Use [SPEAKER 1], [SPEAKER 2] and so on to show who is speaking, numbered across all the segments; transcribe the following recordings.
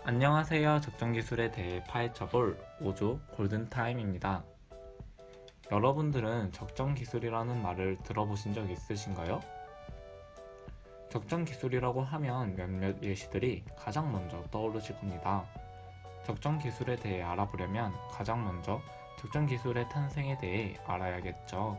[SPEAKER 1] 안녕하세요. 적정기술에 대해 파헤쳐볼 5조 골든타임입니다. 여러분들은 적정기술이라는 말을 들어보신 적 있으신가요? 적정기술이라고 하면 몇몇 예시들이 가장 먼저 떠오르실 겁니다. 적정기술에 대해 알아보려면 가장 먼저 적정기술의 탄생에 대해 알아야겠죠.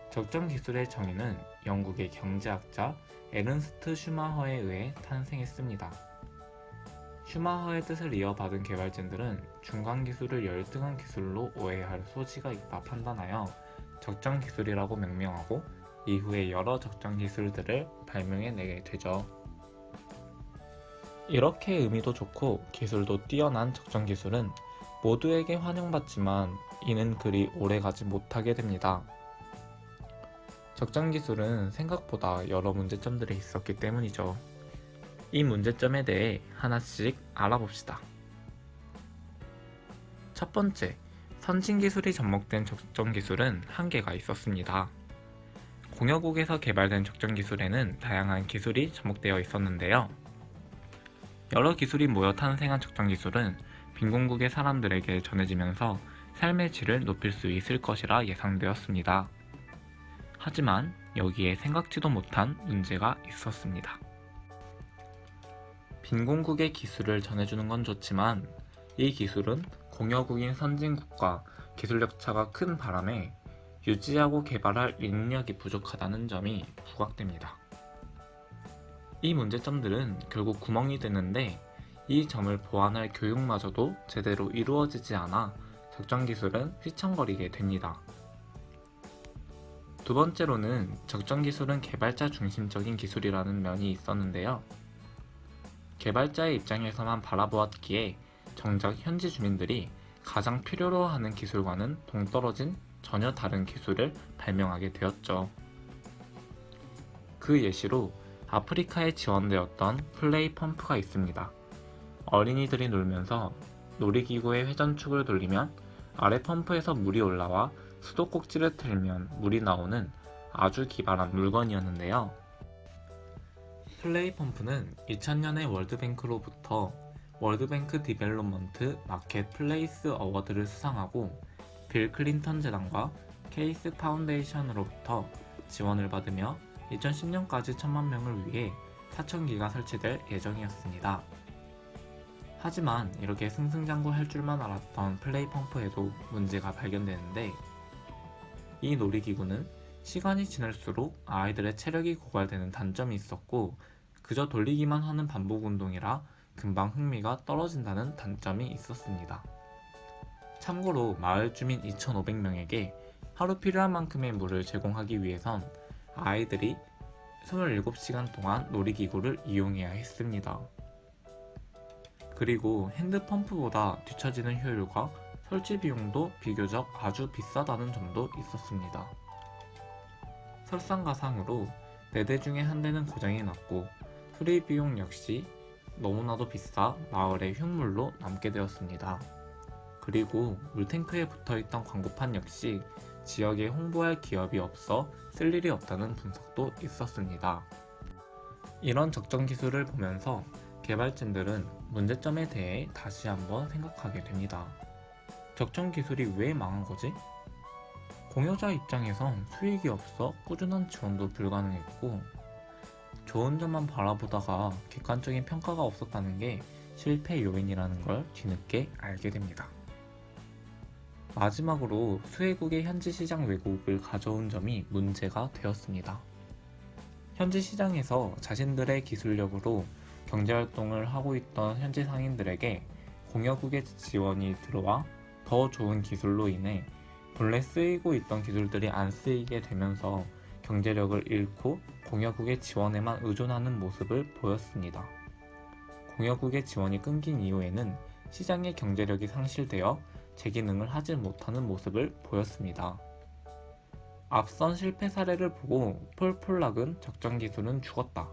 [SPEAKER 1] 적정기술의 정의는 영국의 경제학자 에른스트 슈마허에 의해 탄생했습니다. 슈마허의 뜻을 이어받은 개발진들은 중간 기술을 열등한 기술로 오해할 소지가 있다 판단하여 적정 기술이라고 명명하고 이후에 여러 적정 기술들을 발명해내게 되죠. 이렇게 의미도 좋고 기술도 뛰어난 적정 기술은 모두에게 환영받지만 이는 그리 오래가지 못하게 됩니다. 적정 기술은 생각보다 여러 문제점들이 있었기 때문이죠. 이 문제점에 대해 하나씩 알아봅시다. 첫 번째, 선진기술이 접목된 적정기술은 한계가 있었습니다. 공여국에서 개발된 적정기술에는 다양한 기술이 접목되어 있었는데요. 여러 기술이 모여 탄생한 적정기술은 빈곤국의 사람들에게 전해지면서 삶의 질을 높일 수 있을 것이라 예상되었습니다. 하지만 여기에 생각지도 못한 문제가 있었습니다. 빈곤국의 기술을 전해주는 건 좋지만 이 기술은 공여국인 선진국과 기술력 차가 큰 바람에 유지하고 개발할 인력이 부족하다는 점이 부각됩니다. 이 문제점들은 결국 구멍이 되는데 이 점을 보완할 교육마저도 제대로 이루어지지 않아 적정기술은 휘청거리게 됩니다. 두 번째로는 적정기술은 개발자 중심적인 기술이라는 면이 있었는데요. 개발자의 입장에서만 바라보았기에 정작 현지 주민들이 가장 필요로 하는 기술과는 동떨어진 전혀 다른 기술을 발명하게 되었죠. 그 예시로 아프리카에 지원되었던 플레이 펌프가 있습니다. 어린이들이 놀면서 놀이기구의 회전축을 돌리면 아래 펌프에서 물이 올라와 수도꼭지를 틀면 물이 나오는 아주 기발한 물건이었는데요. 플레이 펌프는 2000년에 월드뱅크로부터 월드뱅크 디벨롭먼트 마켓 플레이스 어워드를 수상하고 빌 클린턴 재단과 케이스 파운데이션으로부터 지원을 받으며 2010년까지 1000만 명을 위해 4000기가 설치될 예정이었습니다. 하지만 이렇게 승승장구할 줄만 알았던 플레이 펌프에도 문제가 발견되는데 이 놀이기구는 시간이 지날수록 아이들의 체력이 고갈되는 단점이 있었고 그저 돌리기만 하는 반복 운동이라 금방 흥미가 떨어진다는 단점이 있었습니다. 참고로 마을 주민 2,500명에게 하루 필요한 만큼의 물을 제공하기 위해선 아이들이 27시간 동안 놀이기구를 이용해야 했습니다. 그리고 핸드펌프보다 뒤처지는 효율과 설치 비용도 비교적 아주 비싸다는 점도 있었습니다. 설상가상으로 4대 중에 한 대는 고장이 났고 수리 비용 역시 너무나도 비싸 마을의 흉물로 남게 되었습니다. 그리고 물탱크에 붙어있던 광고판 역시 지역에 홍보할 기업이 없어 쓸 일이 없다는 분석도 있었습니다. 이런 적정 기술을 보면서 개발진들은 문제점에 대해 다시 한번 생각하게 됩니다. 적정 기술이 왜 망한 거지? 공여자 입장에선 수익이 없어 꾸준한 지원도 불가능했고 좋은 점만 바라보다가 객관적인 평가가 없었다는 게 실패 요인이라는 걸 뒤늦게 알게 됩니다. 마지막으로 수혜국의 현지 시장 왜곡을 가져온 점이 문제가 되었습니다. 현지 시장에서 자신들의 기술력으로 경제활동을 하고 있던 현지 상인들에게 공여국의 지원이 들어와 더 좋은 기술로 인해 본래 쓰이고 있던 기술들이 안 쓰이게 되면서 경제력을 잃고 공여국의 지원에만 의존하는 모습을 보였습니다. 공여국의 지원이 끊긴 이후에는 시장의 경제력이 상실되어 재기능을 하지 못하는 모습을 보였습니다. 앞선 실패 사례를 보고 폴폴락은 적정기술은 죽었다.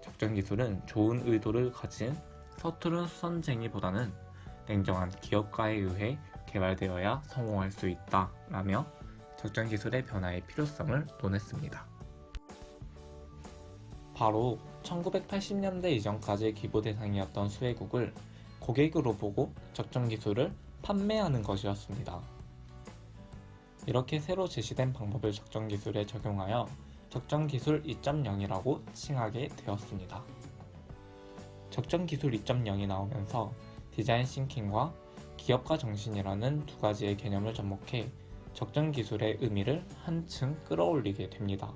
[SPEAKER 1] 적정기술은 좋은 의도를 가진 서투른 수선쟁이보다는 냉정한 기업가에 의해 개발되어야 성공할 수 있다 라며 적정기술의 변화의 필요성을 논했습니다. 바로 1980년대 이전까지 기부 대상이었던 수혜국을 고객으로 보고 적정 기술을 판매하는 것이었습니다. 이렇게 새로 제시된 방법을 적정 기술에 적용하여 적정 기술 2.0이라고 칭하게 되었습니다. 적정 기술 2.0이 나오면서 디자인 싱킹과 기업가 정신이라는 두 가지의 개념을 접목해 적정 기술의 의미를 한층 끌어올리게 됩니다.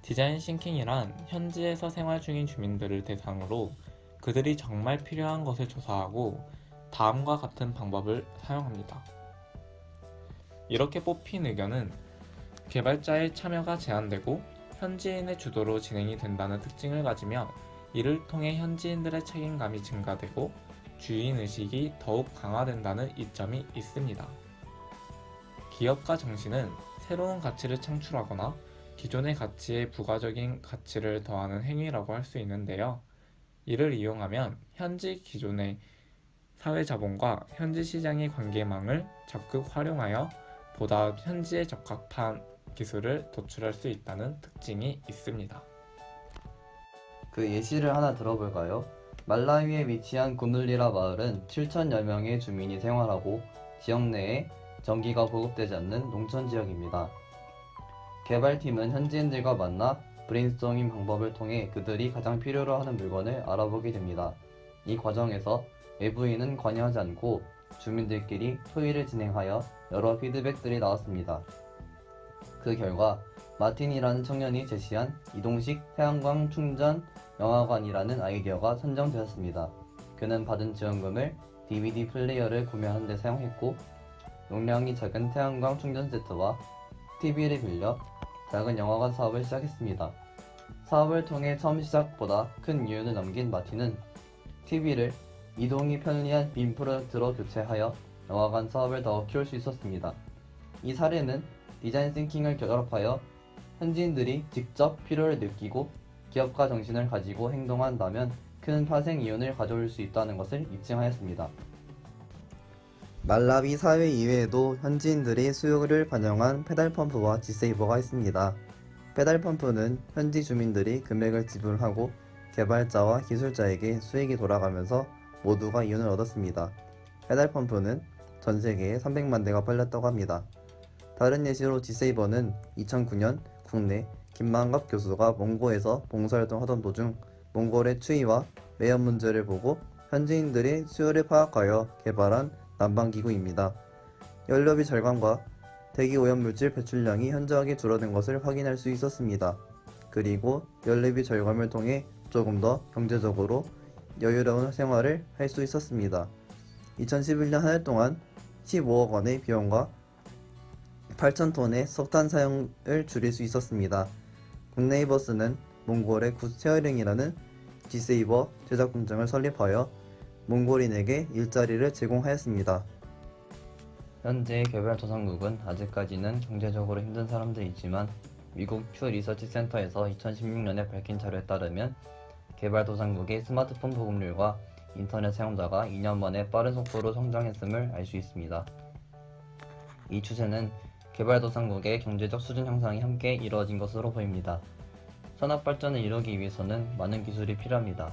[SPEAKER 1] 디자인 싱킹이란 현지에서 생활 중인 주민들을 대상으로 그들이 정말 필요한 것을 조사하고 다음과 같은 방법을 사용합니다. 이렇게 뽑힌 의견은 개발자의 참여가 제한되고 현지인의 주도로 진행이 된다는 특징을 가지며 이를 통해 현지인들의 책임감이 증가되고 주인의식이 더욱 강화된다는 이점이 있습니다. 기업가 정신은 새로운 가치를 창출하거나 기존의 가치에 부가적인 가치를 더하는 행위라고 할 수 있는데요. 이를 이용하면 현지 기존의 사회자본과 현지 시장의 관계망을 적극 활용하여 보다 현지에 적합한 기술을 도출할 수 있다는 특징이 있습니다.
[SPEAKER 2] 그 예시를 하나 들어볼까요? 말라위에 위치한 구눌리라 마을은 7천여 명의 주민이 생활하고 지역 내에 전기가 보급되지 않는 농촌 지역입니다. 개발팀은 현지인들과 만나 브레인스토밍 방법을 통해 그들이 가장 필요로 하는 물건을 알아보게 됩니다. 이 과정에서 외부인은 관여하지 않고 주민들끼리 토의를 진행하여 여러 피드백들이 나왔습니다. 그 결과 마틴이라는 청년이 제시한 이동식 태양광 충전 영화관이라는 아이디어가 선정되었습니다. 그는 받은 지원금을 DVD 플레이어를 구매하는 데 사용했고 용량이 작은 태양광 충전 세트와 TV를 빌려 작은 영화관 사업을 시작했습니다. 사업을 통해 처음 시작보다 큰 이윤을 남긴 마틴은 TV를 이동이 편리한 빔 프로젝트로 교체하여 영화관 사업을 더 키울 수 있었습니다. 이 사례는 디자인 싱킹을 결합하여 현지인들이 직접 필요를 느끼고 기업가 정신을 가지고 행동한다면 큰 파생 이윤을 가져올 수 있다는 것을 입증하였습니다. 말라위 사회 이외에도 현지인들이 수요를 반영한 페달펌프와 지세이버가 있습니다. 페달펌프는 현지 주민들이 금액을 지불하고 개발자와 기술자에게 수익이 돌아가면서 모두가 이윤을 얻었습니다. 페달펌프는 전 세계에 300만 대가 팔렸다고 합니다. 다른 예시로 지세이버는 2009년 국내 김만갑 교수가 몽고에서 봉사활동 하던 도중 몽골의 추위와 매연 문제를 보고 현지인들의 수요를 파악하여 개발한 난방기구입니다. 연료비 절감과 대기 오염물질 배출량이 현저하게 줄어든 것을 확인할 수 있었습니다. 그리고 연료비 절감을 통해 조금 더 경제적으로 여유로운 생활을 할 수 있었습니다. 2011년 한 해 동안 15억 원의 비용과 8,000톤의 석탄 사용을 줄일 수 있었습니다. 국네이버스는 몽골의 굿쉐어링이라는 지세이버 제작 공장을 설립하여 몽골인에게 일자리를 제공하였습니다. 현재 개발도상국은 아직까지는 경제적으로 힘든 사람들이 있지만 미국 퓨 리서치 센터에서 2016년에 밝힌 자료에 따르면 개발도상국의 스마트폰 보급률과 인터넷 사용자가 2년 만에 빠른 속도로 성장했음을 알 수 있습니다. 이 추세는 개발도상국의 경제적 수준 향상이 함께 이루어진 것으로 보입니다. 산업 발전을 이루기 위해서는 많은 기술이 필요합니다.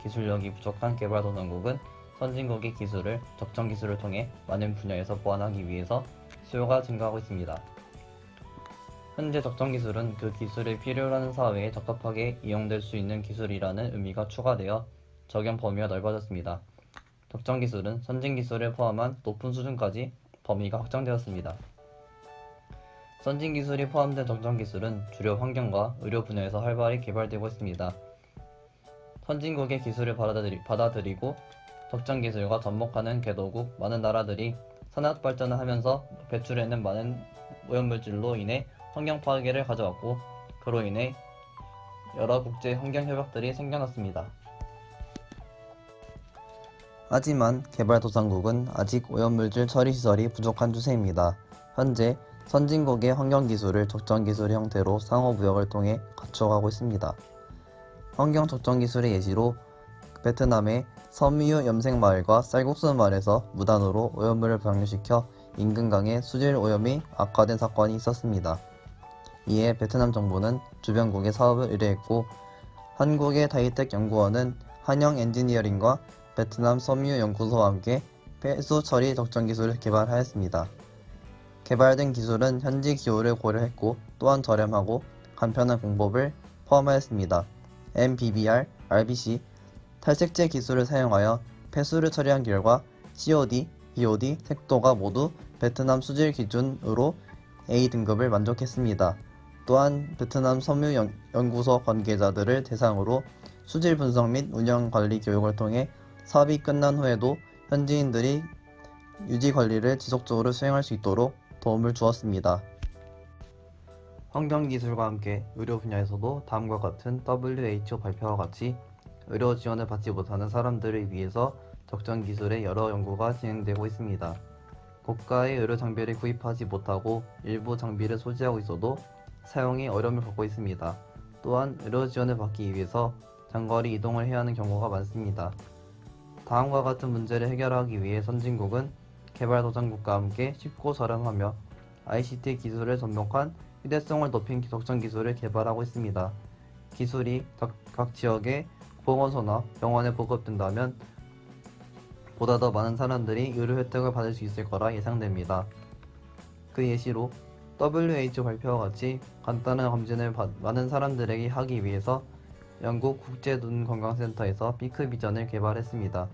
[SPEAKER 2] 기술력이 부족한 개발도상국은 선진국의 기술을 적정 기술을 통해 많은 분야에서 보완하기 위해서 수요가 증가하고 있습니다. 현재 적정 기술은 그 기술이 필요로 하는 사회에 적합하게 이용될 수 있는 기술이라는 의미가 추가되어 적용 범위가 넓어졌습니다. 적정 기술은 선진 기술을 포함한 높은 수준까지 범위가 확장되었습니다. 선진 기술이 포함된 적정 기술은 주로 환경과 의료 분야에서 활발히 개발되고 있습니다. 선진국의 기술을 받아들이고 적정 기술과 접목하는 개도국 많은 나라들이 산업 발전을 하면서 배출해낸 많은 오염물질로 인해 환경 파괴를 가져왔고 그로 인해 여러 국제 환경 협약들이 생겨났습니다. 하지만 개발도상국은 아직 오염물질 처리 시설이 부족한 추세입니다. 현재 선진국의 환경기술을 적정기술의 형태로 상호무역을 통해 갖춰가고 있습니다. 환경 적정기술의 예시로 베트남의 섬유 염색마을과 쌀국수 마을에서 무단으로 오염물을 방류시켜 인근강의 수질 오염이 악화된 사건이 있었습니다. 이에 베트남 정부는 주변국에 사업을 의뢰했고 한국의 다이텍 연구원은 한영 엔지니어링과 베트남 섬유 연구소와 함께 폐수 처리 적정 기술을 개발하였습니다. 개발된 기술은 현지 기후를 고려했고 또한 저렴하고 간편한 공법을 포함하였습니다. MBBR, RBC, 탈색제 기술을 사용하여 폐수를 처리한 결과 COD, BOD, 색도가 모두 베트남 수질 기준으로 A등급을 만족했습니다. 또한 베트남 섬유연구소 관계자들을 대상으로 수질 분석 및 운영 관리 교육을 통해 사업이 끝난 후에도 현지인들이 유지 관리를 지속적으로 수행할 수 있도록 도움을 주었습니다. 환경기술과 함께 의료 분야에서도 다음과 같은 WHO 발표와 같이 의료 지원을 받지 못하는 사람들을 위해서 적정 기술의 여러 연구가 진행되고 있습니다. 고가의 의료 장비를 구입하지 못하고 일부 장비를 소지하고 있어도 사용에 어려움을 겪고 있습니다. 또한 의료 지원을 받기 위해서 장거리 이동을 해야 하는 경우가 많습니다. 다음과 같은 문제를 해결하기 위해 선진국은 개발도상국과 함께 쉽고 저렴하며 ICT 기술을 접목한 휴대성을 높인 적정 기술을 개발하고 있습니다. 기술이 각 지역의 보건소나 병원에 보급된다면 보다 더 많은 사람들이 의료 혜택을 받을 수 있을 거라 예상됩니다. 그 예시로 WHO 발표와 같이 간단한 검진을 많은 사람들에게 하기 위해서 영국 국제눈건강센터에서 피크비전을 개발했습니다.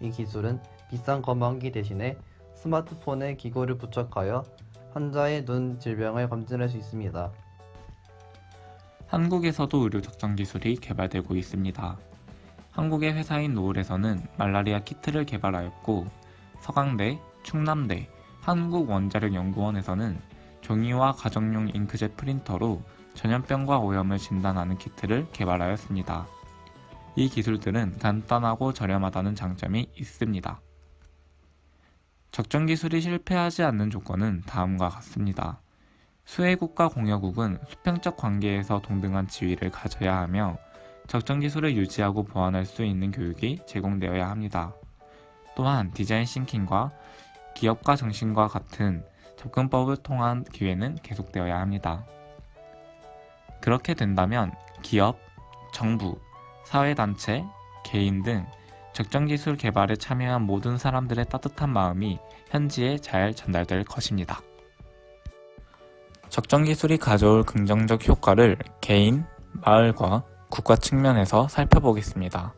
[SPEAKER 2] 이 기술은 비싼 검안기 대신에 스마트폰에 기구를 부착하여 환자의 눈 질병을 검진할 수 있습니다.
[SPEAKER 1] 한국에서도 의료 적정 기술이 개발되고 있습니다. 한국의 회사인 노을에서는 말라리아 키트를 개발하였고 서강대, 충남대, 한국원자력연구원에서는 종이와 가정용 잉크젯 프린터로 전염병과 오염을 진단하는 키트를 개발하였습니다. 이 기술들은 간단하고 저렴하다는 장점이 있습니다. 적정 기술이 실패하지 않는 조건은 다음과 같습니다. 수혜국과 공여국은 수평적 관계에서 동등한 지위를 가져야 하며 적정 기술을 유지하고 보완할 수 있는 교육이 제공되어야 합니다. 또한 디자인 싱킹과 기업가 정신과 같은 접근법을 통한 기회는 계속되어야 합니다. 그렇게 된다면 기업, 정부, 사회단체, 개인 등 적정 기술 개발에 참여한 모든 사람들의 따뜻한 마음이 현지에 잘 전달될 것입니다. 적정 기술이 가져올 긍정적 효과를 개인, 마을과 국가 측면에서 살펴보겠습니다.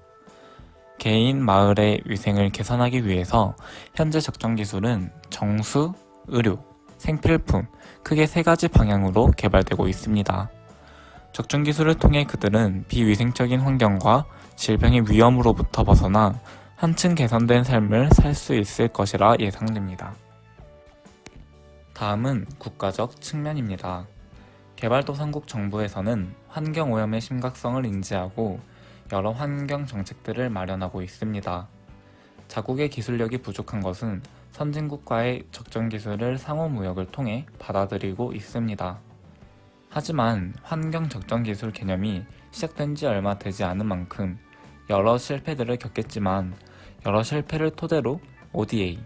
[SPEAKER 1] 개인, 마을의 위생을 개선하기 위해서 현재 적정 기술은 정수, 의료, 생필품, 크게 세 가지 방향으로 개발되고 있습니다. 적정 기술을 통해 그들은 비위생적인 환경과 질병의 위험으로부터 벗어나 한층 개선된 삶을 살 수 있을 것이라 예상됩니다. 다음은 국가적 측면입니다. 개발도상국 정부에서는 환경오염의 심각성을 인지하고 여러 환경 정책들을 마련하고 있습니다. 자국의 기술력이 부족한 것은 선진국과의 적정 기술을 상호무역을 통해 받아들이고 있습니다. 하지만 환경 적정 기술 개념이 시작된 지 얼마 되지 않은 만큼 여러 실패들을 겪겠지만 여러 실패를 토대로 ODA,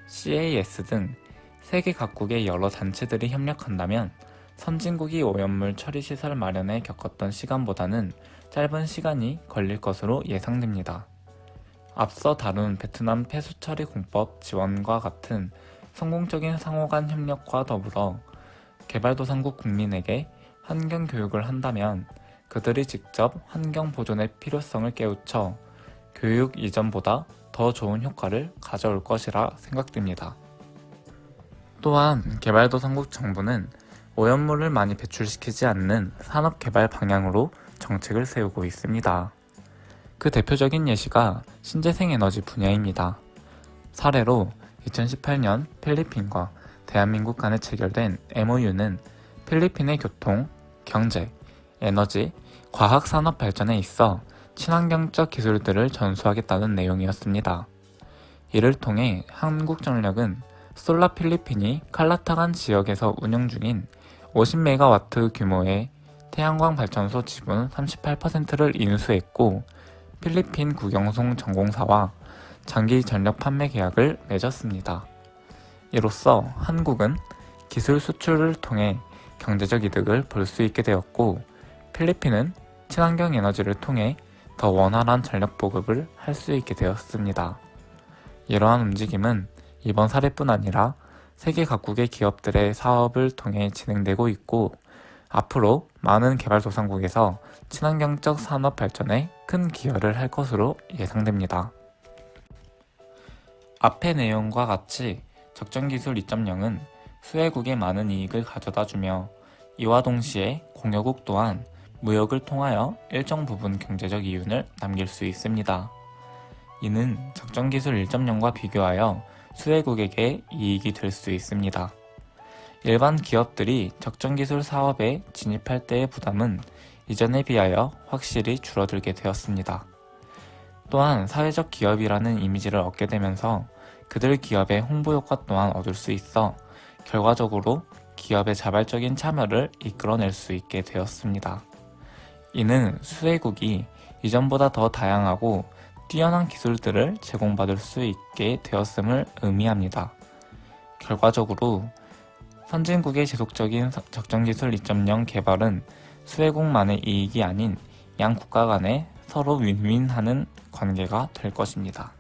[SPEAKER 1] CAS 등 세계 각국의 여러 단체들이 협력한다면 선진국이 오염물 처리 시설 마련에 겪었던 시간보다는 짧은 시간이 걸릴 것으로 예상됩니다. 앞서 다룬 베트남 폐수 처리 공법 지원과 같은 성공적인 상호간 협력과 더불어 개발도상국 국민에게 환경 교육을 한다면 그들이 직접 환경 보존의 필요성을 깨우쳐 교육 이전보다 더 좋은 효과를 가져올 것이라 생각됩니다. 또한 개발도상국 정부는 오염물을 많이 배출시키지 않는 산업개발 방향으로 정책을 세우고 있습니다. 그 대표적인 예시가 신재생에너지 분야입니다. 사례로 2018년 필리핀과 대한민국 간에 체결된 MOU는 필리핀의 교통, 경제, 에너지, 과학산업 발전에 있어 친환경적 기술들을 전수하겠다는 내용이었습니다. 이를 통해 한국전력은 솔라 필리핀이 칼라타간 지역에서 운영 중인 50메가와트 규모의 태양광 발전소 지분 38%를 인수했고 필리핀 국영송 전공사와 장기 전력 판매 계약을 맺었습니다. 이로써 한국은 기술 수출을 통해 경제적 이득을 볼 수 있게 되었고, 필리핀은 친환경 에너지를 통해 더 원활한 전력 보급을 할 수 있게 되었습니다. 이러한 움직임은 이번 사례뿐 아니라 세계 각국의 기업들의 사업을 통해 진행되고 있고, 앞으로 많은 개발도상국에서 친환경적 산업 발전에 큰 기여를 할 것으로 예상됩니다. 앞의 내용과 같이 적정기술 2.0은 수혜국에 많은 이익을 가져다 주며, 이와 동시에 공여국 또한 무역을 통하여 일정 부분 경제적 이윤을 남길 수 있습니다. 이는 적정기술 1.0과 비교하여 수혜국에게 이익이 될 수 있습니다. 일반 기업들이 적정기술 사업에 진입할 때의 부담은 이전에 비하여 확실히 줄어들게 되었습니다. 또한 사회적 기업이라는 이미지를 얻게 되면서 그들 기업의 홍보 효과 또한 얻을 수 있어 결과적으로 기업의 자발적인 참여를 이끌어낼 수 있게 되었습니다. 이는 수혜국이 이전보다 더 다양하고 뛰어난 기술들을 제공받을 수 있게 되었음을 의미합니다. 결과적으로 선진국의 지속적인 적정기술 2.0 개발은 수혜국만의 이익이 아닌 양 국가 간에 서로 윈윈하는 관계가 될 것입니다.